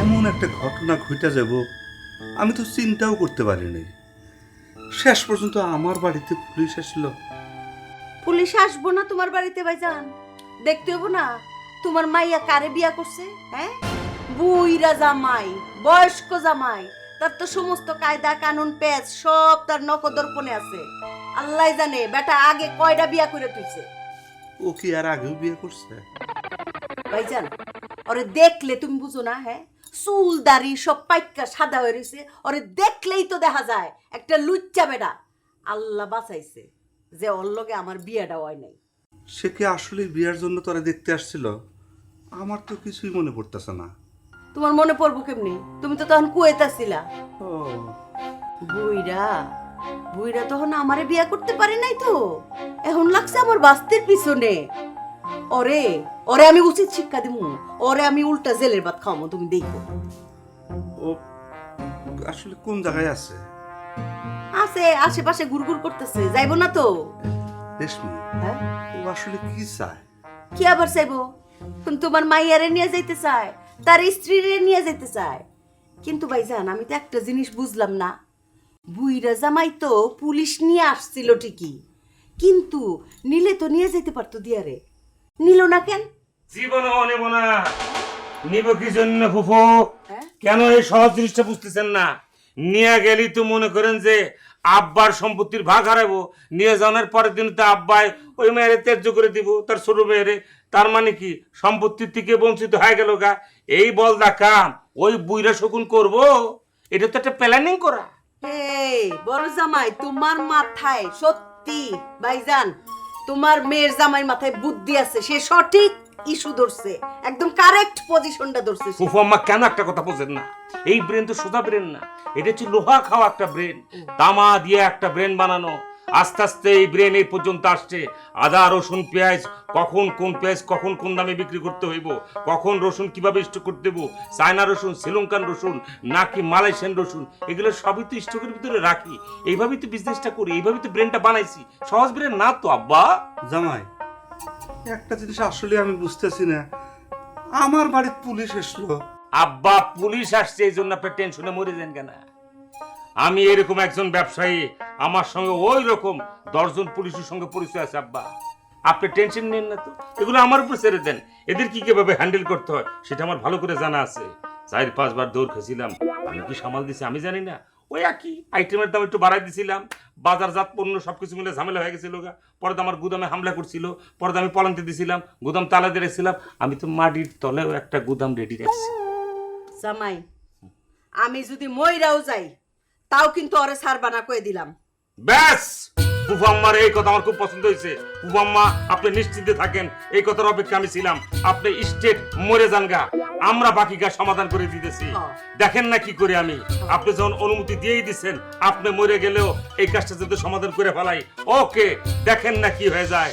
এমন একটা ঘটনা ঘটে যাব আমি তো চিন্তাও করতে পারিনি। শেষ পর্যন্ত আমার বাড়িতে পুলিশ আসলো। পুলিশ আসবো না তোমার বাড়িতে ভাইজান? দেখতে হবো না তোমার মাইয়া কারে বিয়া করছে? হ্যাঁ, বুইরা জামাই, বয়স্ক জামাই, তার তো সমস্ত কায়দা কানুন পেজ সব তার নখদর্পণে আছে। আল্লাহ জানে বেটা আগে কয়টা বিয়া করে তুইছে। ও কি আর আগেও বিয়ে করছে? ভাইজান ওরে দেখলে তুমি বুঝো না? হ্যাঁ, চুল দাড়ি সব পাইকা সাদা হয়ে রয়েছে, ওরে দেখলেই তো দেখা যায় একটা লুচ্চা বেটা। আল্লাহ বাঁচাইছে যে ওর লগে আমার বিয়াটা হয় নাই। সে কি আসলে বিয়ের জন্য তোরা দেখতে আসছিল? আমার তো কিছুই মনে পড়তেছে না। তোমার মনে পড়বো কেমনি? তুমি তো তখন কুয়েতে ছিলা। ও বুইরা বুইরা তখন আমারে বিয়া করতে পারে নাই তো, এখন লাগছে আমার বাস্তির পিছনে। ওরে ওরে আমি উচিত শিক্ষা দিমু, ওরে আমি উল্টা জেলের ভাত খাওয়াবো, তুমি দেখো। ও আসলে কোন জায়গায় আছে? আছে আশেপাশে ঘুরঘুর করতেছে, যাইবো না তো? রেশমি, হ্যাঁ, ও আসলে কি চায়? কি আবার চাইবো? তোমার মাইয়ারে নিয়ে যাইতে চায়, তার স্ত্রীরে নিয়ে যাইতে চায়। কিন্তু ভাইজান আমি তো একটা জিনিস বুঝলাম না, বুইরা জামাই তো পুলিশ নিয়ে আসছিল ঠিকই, কিন্তু নিলে তো নিয়ে যেতে পারতো দিয়ারে, নিল না কেন? জীবনে নেব না। নিব কি জন্য ফুফু? হ্যাঁ? কেন এই সহজ জিনিসটা বুঝতেছেন না? নিয়ে গেলি তো মনে করেন যে আব্বার সম্পত্তির ভাগ হারাবো, নিয়ে যাওয়ার পরের দিন তো আব্বাই ওই মেয়েরে ত্যায্য করে দিব, তার ছোট মেয়েরে। তার মানে কি সম্পত্তির থেকে বঞ্চিত হয়ে গেল গা? এই বল দেখা ওই বুইরা শকুন করব? এটা তো একটা প্ল্যানিং করা। এই বড় জামাই তোমার মাথায় সত্যি ভাইজান, তোমার মেয়ের জামাই মাথায় বুদ্ধি আছে, সে সঠিক ইস্যু ধরছে, একদম কারেক্ট পজিশনটা ধরছে সে। ফুফু আম্মা কেন একটা কথা বোঝেন না? এই ব্রেন তো সোজা ব্রেন না, এটা হচ্ছে লোহা খাওয়া একটা ব্রেন, তামা দিয়ে একটা ব্রেন বানানো। আস্তে আস্তে এই ব্রেন এই পর্যন্ত আসছে। আদা রসুন পেঁয়াজ, কখন কোন পেঁয়াজ কখন কোন দামে বিক্রি করতে হইব, কখন রসুন কিভাবে স্টক করতে দেবো, চায়না রসুন, শ্রীলঙ্কান রসুন নাকি মালয়েশিয়ান রসুন, এগুলো সবই তো স্টকের ভিতরে রাখি। এইভাবেই তো বিজনেসটা করি, এইভাবেই তো ব্রেনটা বানাইছি। সহজ ব্রেন না তো আব্বা। জামাই, একটা জিনিস আসলে আমি বুঝতেছি না, আমার বাড়িতে পুলিশ এসলো। আব্বা পুলিশ আসছে এই জন্য আপনি টেনশনে মরে যান কেন? আমি এরকম একজন ব্যবসায়ী, আমার সঙ্গে ওই রকম 10 জন পুলিশের সঙ্গে পরিচয় আছে আব্বা। আপনি টেনশন নেন না তো, এগুলো আমার উপর ছেড়ে দেন। এদের কি কিভাবে হ্যান্ডেল করতে হয় সেটা আমার ভালো করে জানা আছে। 4-5 বার দৌড় খেয়েছিলাম, আমি কি সামাল দিছি আমি জানি না। ওই একই আইটেমের দাম একটু বাড়াই দিছিলাম, বাজারজাত পণ্য সবকিছু মিলে ঝামেলা হয়ে গেছিল গা। পরে তো আমার গুদামে হামলা করছিল, পরে তো আমি পলান্তে দিছিলাম, গুদাম তালা দিয়ে রেখেছিলাম। আমি তো মাটির তলেও একটা গুদাম রেডি রাখছি। জামাই আমি যদি মইরাও যাই তাও কিন্তু ওরে ছাড়বানা কয়ে দিলাম। ব্যাস, ফুফাম্মার এই কথা আমার খুব পছন্দ হয়েছে। ফুফাম্মা আপনি নিশ্চিন্তে থাকেন, এই কথার অপেক্ষা আমি ছিলাম। আপনি স্টেট মরে যান গা, আমরা বাকি কাজ সমাধান করে দিতেছি। দেখেন না কি করে আমি, আপনি যখন অনুমতি দিয়েই দিচ্ছেন, আপনি মরে গেলেও এই কাজটা যাতে সমাধান করে ফেলাই। ওকে, দেখেন না কি হয়ে যায়।